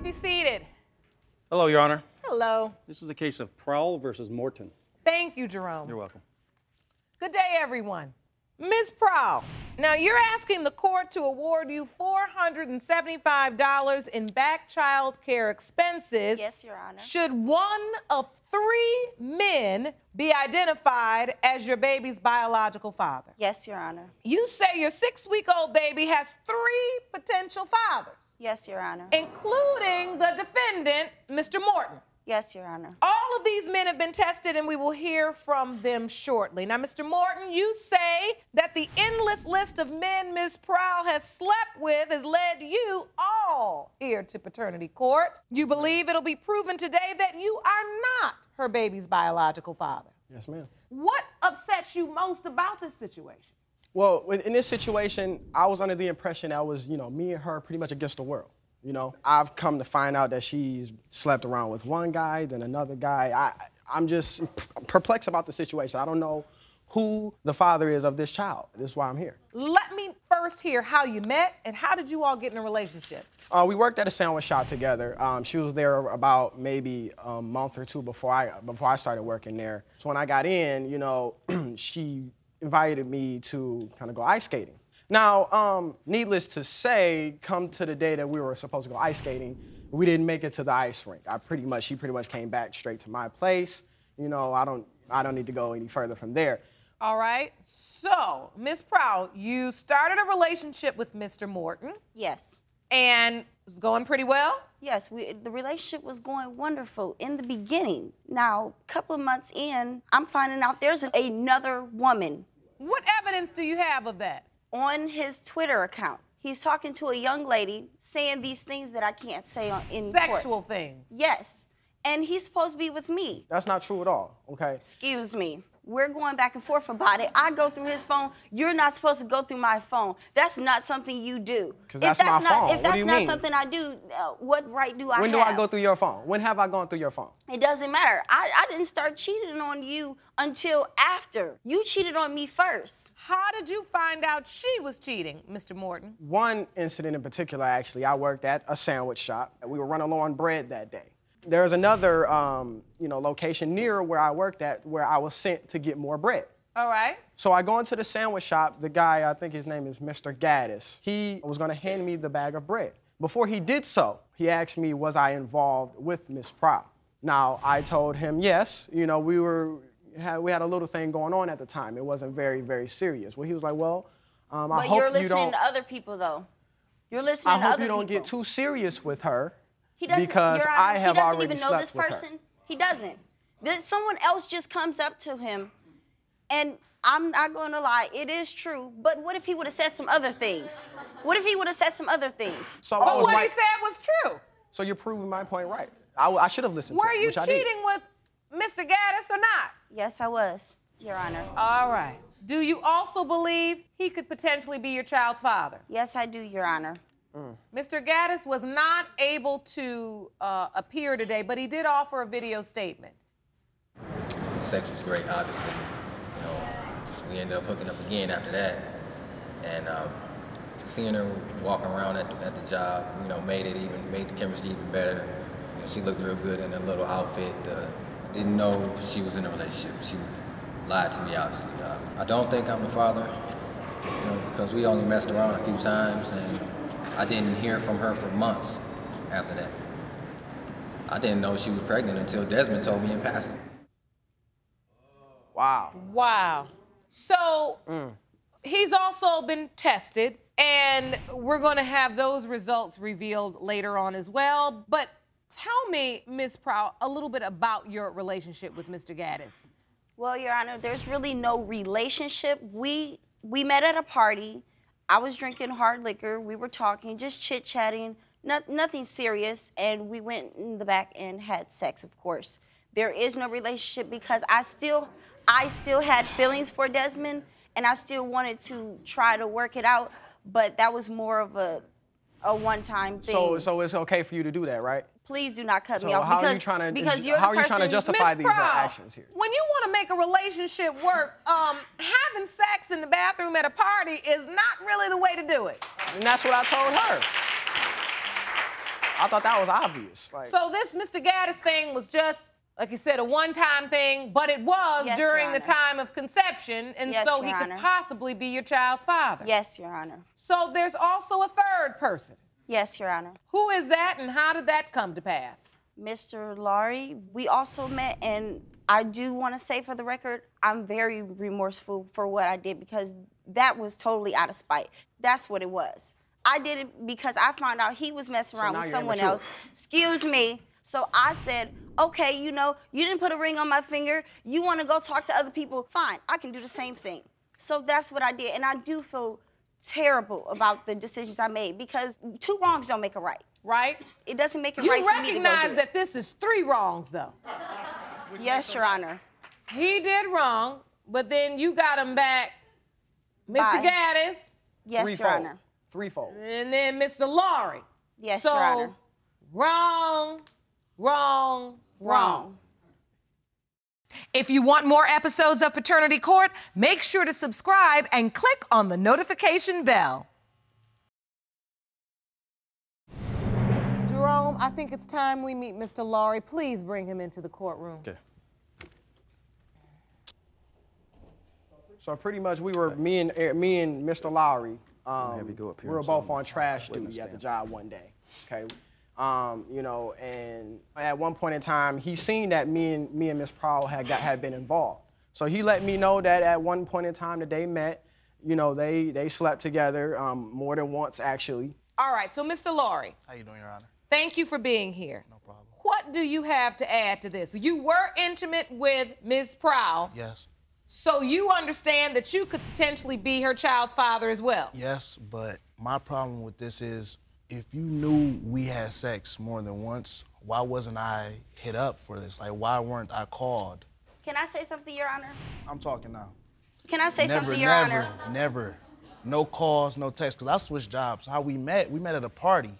Please be seated. Hello, Your Honor. Hello. This is a case of Prowell versus Morton. Thank you, Jerome. You're welcome. Good day, everyone. Ms. Prowell, now you're asking the court to award you $475 in back child care expenses. Yes, Your Honor. Should one of 3 men be identified as your baby's biological father? Yes, Your Honor. You say your 6-week-old baby has 3 potential fathers. Yes, Your Honor. Including the defendant, Mr. Morton. Yes, Your Honor. All of these men have been tested, and we will hear from them shortly. Now, Mr. Morton, you say that the endless list of men Ms. Prowell has slept with has led you all here to paternity court. You believe it'll be proven today that you are not her baby's biological father. Yes, ma'am. What upsets you most about this situation? Well, in this situation, I was under the impression that was, me and her pretty much against the world. I've come to find out that she's slept around with one guy, then another guy. I'm just perplexed about the situation. I don't know who the father is of this child. This is why I'm here. Let me first hear how you met and how did you all get in a relationship? We worked at a sandwich shop together. She was there about maybe a month or two before I started working there. So when I got in, she invited me to kind of go ice skating. Now, needless to say, come to the day that we were supposed to go ice skating, we didn't make it to the ice rink. She pretty much came back straight to my place. I don't need to go any further from there. All right. So, Ms. Prowell, you started a relationship with Mr. Morton. Yes. And it was going pretty well? Yes, the relationship was going wonderful in the beginning. Now, a couple of months in, I'm finding out there's another woman. What evidence do you have of that? On his Twitter account, he's talking to a young lady saying these things that I can't say in Sexual court. things. Yes, and he's supposed to be with me. That's not true at all, okay? Excuse me. We're going back and forth about it. I go through his phone. You're not supposed to go through my phone. That's not something you do. Because that's my phone. If that's not something I do, what right do I have? When do I go through your phone? When have I gone through your phone? It doesn't matter. I didn't start cheating on you until after. You cheated on me first. How did you find out she was cheating, Mr. Morton? One incident in particular, actually, I worked at a sandwich shop. We were running low on bread that day. There's another, location near where I worked at where I was sent to get more bread. All right. So I go into the sandwich shop. The guy, I think his name is Mr. Gaddis. He was going to hand me the bag of bread. Before he did so, he asked me, was I involved with Miss Prowell? Now, I told him yes. We had a little thing going on at the time. It wasn't very, very serious. Well, he was like, well, I hope you don't... But you're listening to other people, though. You're listening to other people. I hope you don't get too serious with her. He doesn't, because I have already slept with her. He doesn't. Someone else just comes up to him, and I'm not going to lie, it is true, but what if he would have said some other things? What if he would have said some other things? So what he said was true. So you're proving my point right. I should have listened to it, which I did. Were you cheating with Mr. Gaddis or not? Yes, I was, Your Honor. All right. Do you also believe he could potentially be your child's father? Yes, I do, Your Honor. Mr. Gaddis was not able to appear today, but he did offer a video statement. Sex was great, obviously. We ended up hooking up again after that. And seeing her walking around at the job, made the chemistry even better. She looked real good in her little outfit. Didn't know she was in a relationship. She lied to me, obviously. I don't think I'm the father, because we only messed around a few times, and I didn't hear from her for months after that. I didn't know she was pregnant until Desmond told me in passing. Wow. Wow. So he's also been tested, and we're going to have those results revealed later on as well. But tell me, Ms. Prowell, a little bit about your relationship with Mr. Gaddis. Well, Your Honor, there's really no relationship. We met at a party. I was drinking hard liquor. We were talking, just chit-chatting, nothing serious, and we went in the back and had sex, of course. There is no relationship because I still had feelings for Desmond, and I still wanted to try to work it out, but that was more of a one-time thing. So it's okay for you to do that, right? Please do not cut me So off. how are you trying to justify these actions here? When you want to make a relationship work, having sex in the bathroom at a party is not really the way to do it. And that's what I told her. I thought that was obvious. Like, So this Mr. Gaddis thing was just, like you said, a one-time thing, but it was Yes, during Your the Honor. time of conception, and Yes, so Your he could Honor. possibly be your child's father. Yes, Your Honor. So there's also a third person. Yes, Your Honor. Who is that, and how did that come to pass? Mr. Laurie, we also met, and I do want to say for the record, I'm very remorseful for what I did because that was totally out of spite. That's what it was. I did it because I found out he was messing around now with you're someone immature. else. Excuse me. So I said, okay, you know, you didn't put a ring on my finger. You want to go talk to other people? Fine, I can do the same thing. So that's what I did, and I do feel terrible about the decisions I made because 2 wrongs don't make a right. Right? It doesn't make it You right for me to go recognize do it. that this is 3 wrongs, though. Yes, Your Honor. He did wrong, but then you got him back, Mr. Bye. Gaddis, Yes, threefold. Your Honor. Threefold. and then Mr. Laurie. Yes, so, Your Honor. wrong, wrong, wrong. Wrong. If you want more episodes of Paternity Court, make sure to subscribe and click on the notification bell. Jerome, I think it's time we meet Mr. Laurie. Please bring him into the courtroom. Okay. So pretty much we were, me and Mr. Lowry, have you go up we here were and both show on trash witness duty at the stand. job one day, okay? You know, and at one point in time, he seen that me and Miss Prowell had been involved. So he let me know that at one point in time that they met, you know, they slept together more than once, actually. All right, so Mr. Laurie, How you doing, Your Honor? thank you for being here. No problem. What do you have to add to this? You were intimate with Ms. Prowell, Yes. so you understand that you could potentially be her child's father as well. Yes, but my problem with this is if you knew we had sex more than once, why wasn't I hit up for this? Like, why weren't I called? Can I say something, Your Honor? I'm talking now. Can I say never, something, Your never, Honor? never. No calls, no texts, because I switched jobs. How we met at a party.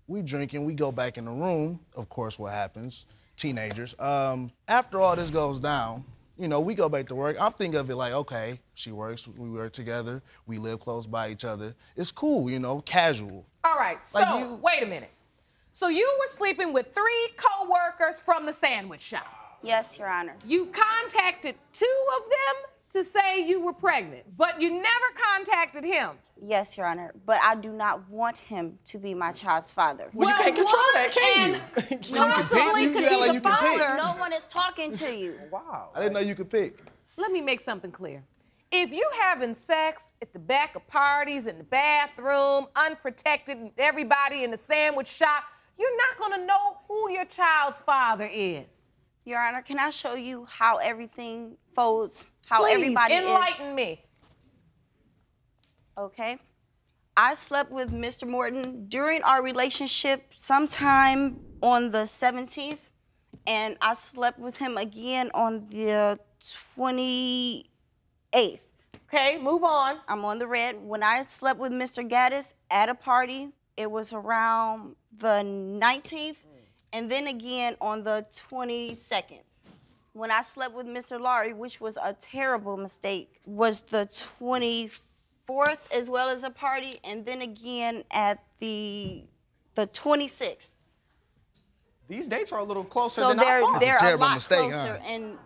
We drinking, we go back in the room. Of course, what happens? Teenagers. After all this goes down, you know, we go back to work. I'm thinking of it like, okay, she works, we work together, we live close by each other. It's cool, you know, casual. All right, so Like you- wait a minute. So you were sleeping with 3 co-workers from the sandwich shop. Yes, Your Honor. You contacted 2 of them to say you were pregnant, but you never contacted him. Yes, Your Honor. But I do not want him to be my child's father. Well, you can't control that, can you? Possibly You could act be like the you can pick. father. No one is talking to you. Wow. I didn't know you could pick. Let me make something clear. If you having sex at the back of parties, in the bathroom, unprotected, with everybody in the sandwich shop, you're not gonna know who your child's father is. Your Honor, can I show you how everything folds? How Please, everybody enlighten me. Okay. I slept with Mr. Morton during our relationship sometime on the 17th, and I slept with him again on the 28th. Okay, move on. I'm on the red. When I slept with Mr. Gaddis at a party, it was around the 19th, and then again on the 22nd. When I slept with Mr. Laurie, which was a terrible mistake, was the 24th as well as a party, and then again at the 26th. These dates are a little closer So than I thought. they're a terrible lot mistake, closer, huh? and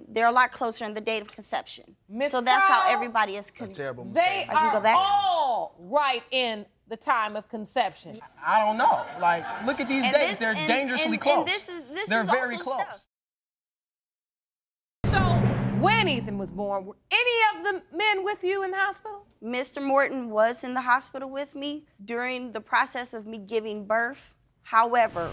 they're a lot closer in the date of conception. Miss So that's how Prowell, everybody is. A terrible They mistake. I can go are back? all right in the time of conception. I don't know. Like, look at these And dates. this- They're and- dangerously and close. this They're is very also close. stuff. So, when Ethan was born, were any of the men with you in the hospital? Mr. Morton was in the hospital with me during the process of me giving birth. However,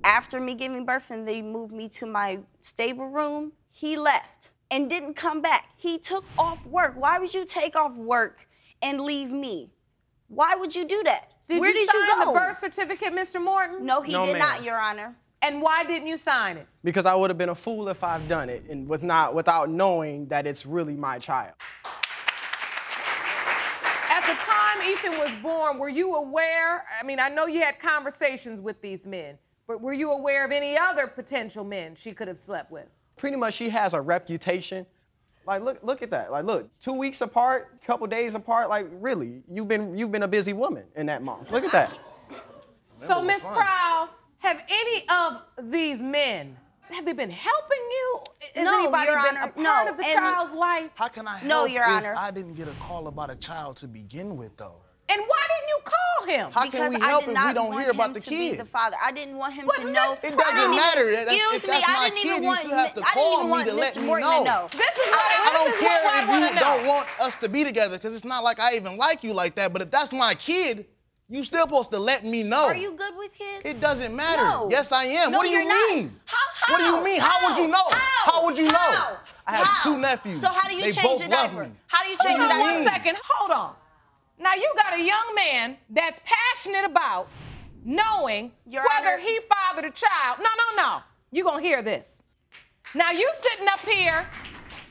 after me giving birth and they moved me to my stable room, he left and didn't come back. He took off work. Why would you take off work and leave me? Why would you do that? Where you did sign you go? the birth certificate, Mr. Morton? No, he No, did ma'am. not, Your Honor. And why didn't you sign it? Because I would have been a fool if I've done it and without knowing that it's really my child. At the time Ethan was born, were you aware? I mean, I know you had conversations with these men, but were you aware of any other potential men she could have slept with? Pretty much she has a reputation. Like, look at that. Like, look, 2 weeks apart, couple days apart. Like, really, you've been a busy woman in that month. Look at that. So, was Ms. fun. Prowell, have any of these men, have they been helping you? Has No, anybody Your been Honor, a part no. of the And- child's life? How can I help No, Your if Honor. I didn't get a call about a child to begin with, though? And why didn't you call him? How can Because we I help did if not we don't want hear about him the to be kid? the father. I didn't want him But to Miss know. It doesn't matter. Excuse If me, that's I my didn't kid, even you want. should have to I didn't call even me want to let Mr. me Morton know. to know. This is what I don't this is care what I if wanna you know. don't want us to be together, because it's not like I even like you like that. But if that's my kid, you still supposed to let me know. Are you good with kids? It doesn't matter. No. Yes, I am. No, What do you you're not. mean? How? What do you mean? How would you know? How would you know? How? I have How? 2 nephews. So how do you They change both your love diaper? me. How do you Hold change your on diaper? one second. Hold on. Now you got a young man that's passionate about knowing Your whether Honor. he fathered a child. No. You gonna hear this. Now you sitting up here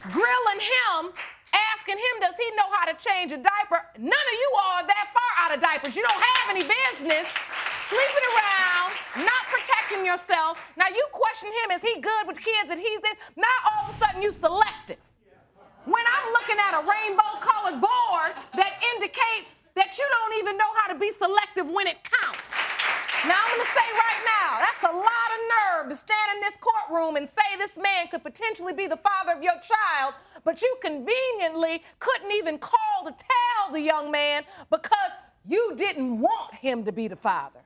grilling him, asking him, does he know how to change a diaper? None of you all are that far out of diapers. You don't have any business sleeping around, not protecting yourself. Now you question him, is he good with kids and he's this? Now all of a sudden you selective. When I'm looking at a rainbow-colored board that indicates that you don't even know how to be selective when it counts. Now, I'm going to say right now, that's a lot of nerve to stand in this courtroom and say this man could potentially be the father of your child, but you conveniently couldn't even call to tell the young man because you didn't want him to be the father.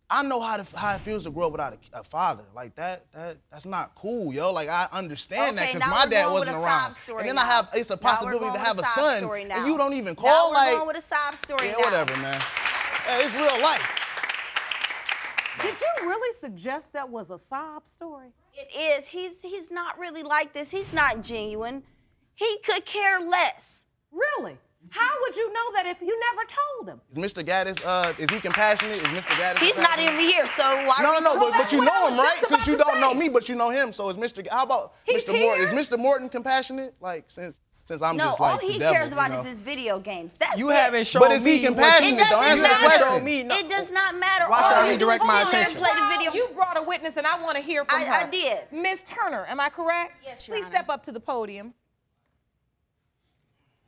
I know how it feels to grow up without a father. Like that's not cool, yo. Like I understand that Okay, because now my we're dad going with wasn't a around. sob story And then now. I have it's a Now we're possibility going to with have a a sob son, story now. and you don't even Now call. we're Like going with a sob story yeah, now. whatever, man. Hey, it's real life. Did you really suggest that was a sob story? It is. He's not really like this. He's not genuine. He could care less. Really? How would you know that if you never told him? Is Mr. Gaddis, is he compassionate? Is Mr. Gaddis He's not compassionate? even here, so why? No, but that's you what I know was him, right? just Since you about to don't know say. me, but you know him. So is How about He's Mr. Morton? Is here. Mr. Morton compassionate? Like since I'm No, just all like the he devil, cares about you know? is his video games. That's You it. haven't shown But is he me what compassionate? It Don't doesn't answer the matter. question. Show me, no. It does not matter. Why should All I you do redirect is my sit there and attention? Play the video. You brought a witness, and I want to hear from her. I did. Miss Turner, am I correct? Yes, Your Please Honor. step up to the podium.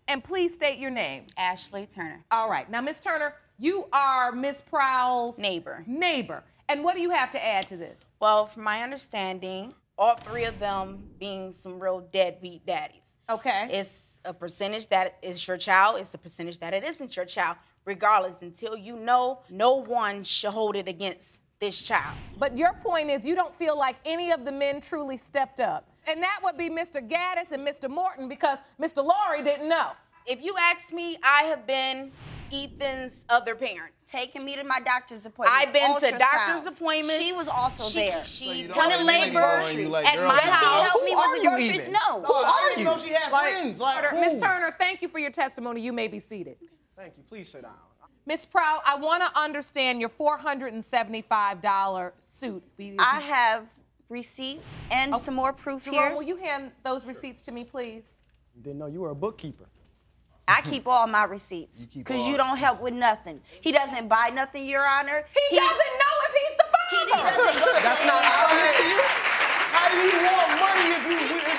And please state your name. Ashley Turner. All right. Now, Miss Turner, you are Miss Prowell's Neighbor. Neighbor. And what do you have to add to this? Well, from my understanding, all 3 of them being some real deadbeat daddies. Okay. It's a percentage that is your child. It's a percentage that it isn't your child. Regardless, until you know, no one should hold it against this child. But your point is you don't feel like any of the men truly stepped up. And that would be Mr. Gaddis and Mr. Morton because Mr. Laurie didn't know. If you ask me, I have been Ethan's other parent. Taking me to my doctor's appointments. I've been to doctor's ultrasounds. appointed. She was also there. She don't went like in women labor calling you like at girls my and Does he house. help me Who are with the you groceries? even? No. Oh, I didn't know she had friends. Like, Miss who? Turner, thank you for your testimony. You may be seated. Thank you. Please sit down. Miss Prowell, I want to understand your $475 suit. I have receipts and some more proof Jerome, here. will you hand those receipts to me, please? Didn't know you were a bookkeeper. I keep all my receipts You keep because all- you don't help with nothing. He doesn't buy nothing, Your Honor. He doesn't know if he's the father. doesn't go That's not obvious to you? How do you want money if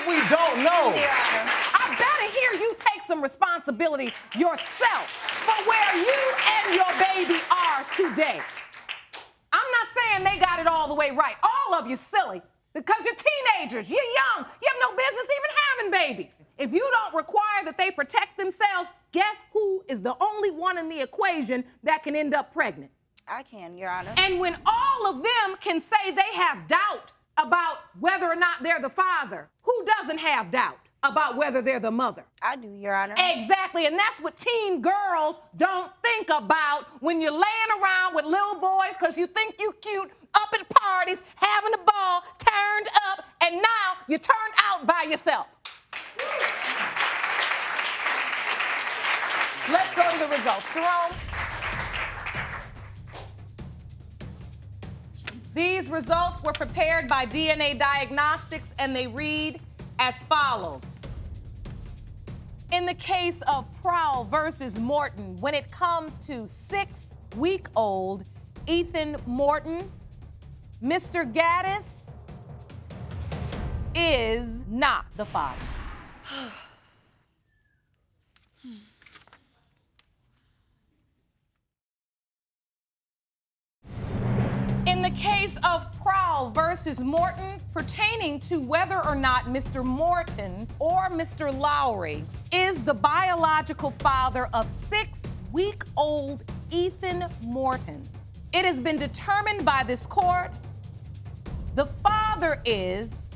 we don't know? Your Honor. I better hear you take some responsibility yourself for where you and your baby are today. I'm not saying they got it all the way right. All of you silly. Because you're teenagers, you're young, you have no business even having babies. If you don't require that they protect themselves, guess who is the only one in the equation that can end up pregnant? I can, Your Honor. And when all of them can say they have doubt about whether or not they're the father, who doesn't have doubt about whether they're the mother? I do, Your Honor. Exactly, and that's what teen girls don't think about when you're laying around with little boys because you think you cute, up at parties, having a ball, turned up, and now you're turned out by yourself. Let's go to the results. Jerome? These results were prepared by DNA Diagnostics, and they read as follows. In the case of Prowell versus Morton, when it comes to 6-week-old Ethan Morton, Mr. Gaddis is not the father. In the case of Prowell versus Morton, pertaining to whether or not Mr. Morton or Mr. Lowry is the biological father of 6-week-old Ethan Morton, it has been determined by this court the father is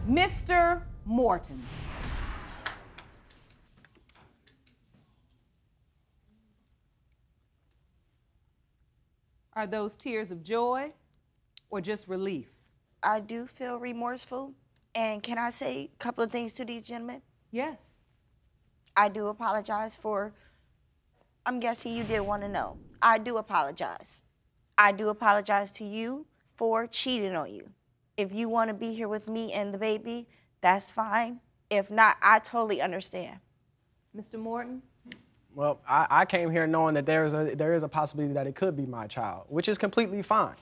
Mr. Morton. Are those tears of joy or just relief? I do feel remorseful. And can I say a couple of things to these gentlemen? Yes. I do apologize for, I'm guessing you did want to know. I do apologize. I do apologize to you for cheating on you. If you want to be here with me and the baby, that's fine. If not, I totally understand. Mr. Morton? Well, I came here knowing that there is a possibility that it could be my child, which is completely fine.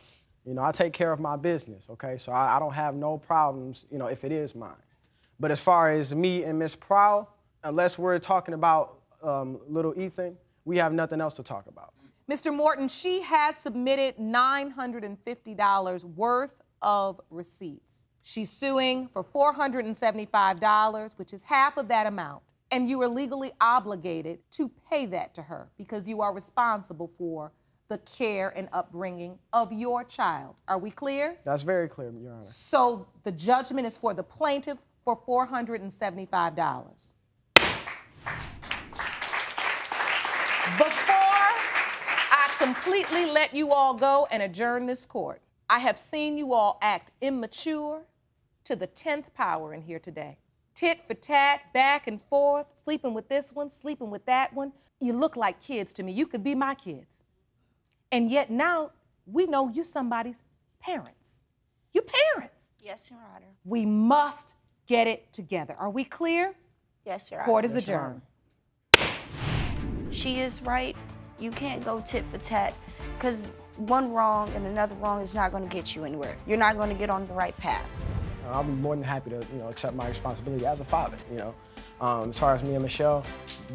You know, I take care of my business, okay? So I don't have no problems, you know, if it is mine. But as far as me and Miss Prowell, unless we're talking about little Ethan, we have nothing else to talk about. Mr. Morton, she has submitted $950 worth of receipts. She's suing for $475, which is half of that amount. And you are legally obligated to pay that to her because you are responsible for the care and upbringing of your child. Are we clear? That's very clear, Your Honor. So the judgment is for the plaintiff for $475. Before I completely let you all go and adjourn this court, I have seen you all act immature to the 10th power in here today. Tit for tat, back and forth, sleeping with this one, sleeping with that one. You look like kids to me. You could be my kids. And yet now we know you somebody's parents. You parents. Yes, Your Honor. We must get it together. Are we clear? Yes, Your Honor. Court is adjourned. She is right. You can't go tit for tat because one wrong and another wrong is not going to get you anywhere. You're not going to get on the right path. I'll be more than happy to, you know, accept my responsibility as a father, you know. As far as me and Michelle,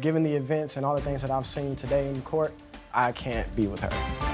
given the events and all the things that I've seen today in court, I can't be with her.